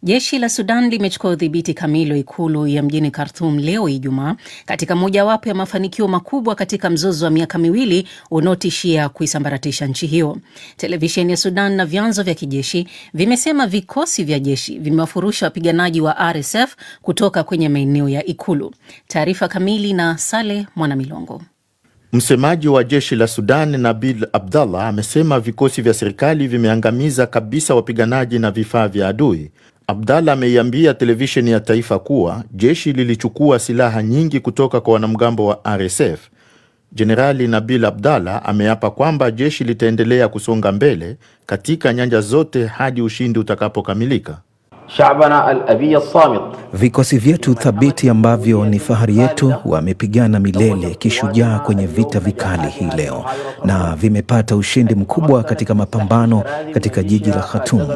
Jeshi la Sudan limechukua udhibiti kamili wa ikulu ya mjini Khartoum leo Ijumaa, katika mojawapo ya mafanikio makubwa katika mzozo wa miaka miwili unaotishia kuisambaratisha nchi hiyo. Televisheni ya Sudan na vyanzo vya kijeshi vimesema vikosi vya jeshi vimewafurusha wapiganaji wa RSF kutoka kwenye maeneo ya ikulu. Taarifa kamili na Saleh Mwanamilongo. Msemaji wa jeshi la Sudan Nabil Abdallah amesema vikosi vya serikali vimeangamiza kabisa wapiganaji na vifaa vya adui. Abdallah ameiambia televisheni ya taifa kuwa jeshi lilichukua silaha nyingi kutoka kwa wanamgambo wa RSF. Jenerali Nabil Abdallah ameapa kwamba jeshi litaendelea kusonga mbele katika nyanja zote hadi ushindi utakapokamilika. Vikosi vyetu thabiti ambavyo ni fahari yetu wamepigana milele kishujaa kwenye vita vikali hii leo na vimepata ushindi mkubwa katika mapambano katika jiji la Khartoum.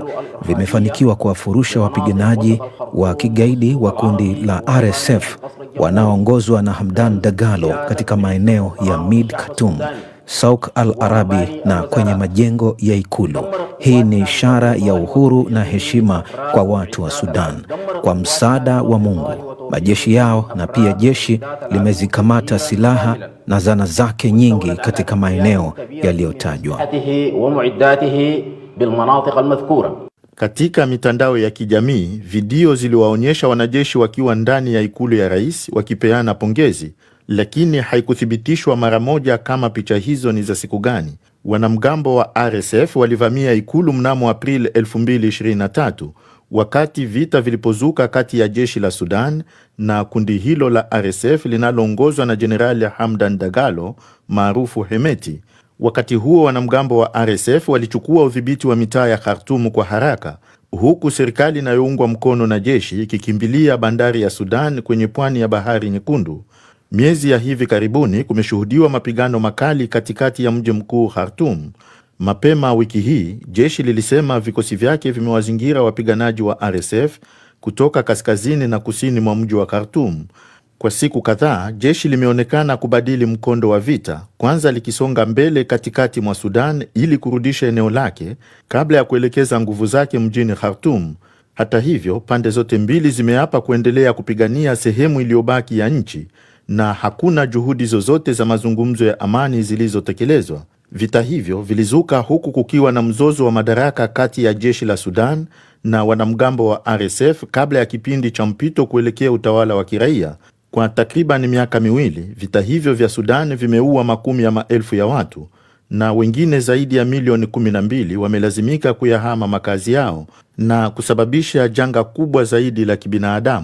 Vimefanikiwa kuwafurusha wapiganaji wa kigaidi wa kundi la RSF wanaoongozwa na Hamdan Dagalo katika maeneo ya Mid Khartoum, Souk al-Arabi na kwenye majengo ya ikulu. Hii ni ishara ya uhuru na heshima kwa watu wa Sudan. Kwa msaada wa Mungu, majeshi yao na pia jeshi limezikamata silaha na zana zake nyingi katika maeneo yaliyotajwa. Katika mitandao ya kijamii, video ziliwaonyesha wanajeshi wakiwa ndani ya ikulu ya rais wakipeana pongezi, lakini haikuthibitishwa mara moja kama picha hizo ni za siku gani. Wanamgambo wa RSF walivamia ikulu mnamo Aprili 2023 wakati vita vilipozuka kati ya jeshi la Sudan na kundi hilo la RSF linaloongozwa na Jenerali Hamdan Dagalo maarufu Hemeti. Wakati huo wanamgambo wa RSF walichukua udhibiti wa mitaa ya Khartoum kwa haraka, huku serikali inayoungwa mkono na jeshi ikikimbilia bandari ya Sudan kwenye pwani ya Bahari Nyekundu. Miezi ya hivi karibuni kumeshuhudiwa mapigano makali katikati ya mji mkuu Khartoum. Mapema wiki hii, jeshi lilisema vikosi vyake vimewazingira wapiganaji wa RSF kutoka kaskazini na kusini mwa mji wa Khartoum. Kwa siku kadhaa, jeshi limeonekana kubadili mkondo wa vita, kwanza likisonga mbele katikati mwa Sudan ili kurudisha eneo lake kabla ya kuelekeza nguvu zake mjini Khartoum. Hata hivyo, pande zote mbili zimeapa kuendelea kupigania sehemu iliyobaki ya nchi na hakuna juhudi zozote za mazungumzo ya amani zilizotekelezwa. Vita hivyo vilizuka huku kukiwa na mzozo wa madaraka kati ya jeshi la Sudan na wanamgambo wa RSF kabla ya kipindi cha mpito kuelekea utawala wa kiraia. Kwa takriban miaka miwili, vita hivyo vya Sudan vimeua makumi ya maelfu ya watu na wengine zaidi ya milioni 12 wamelazimika kuyahama makazi yao na kusababisha janga kubwa zaidi la kibinadamu.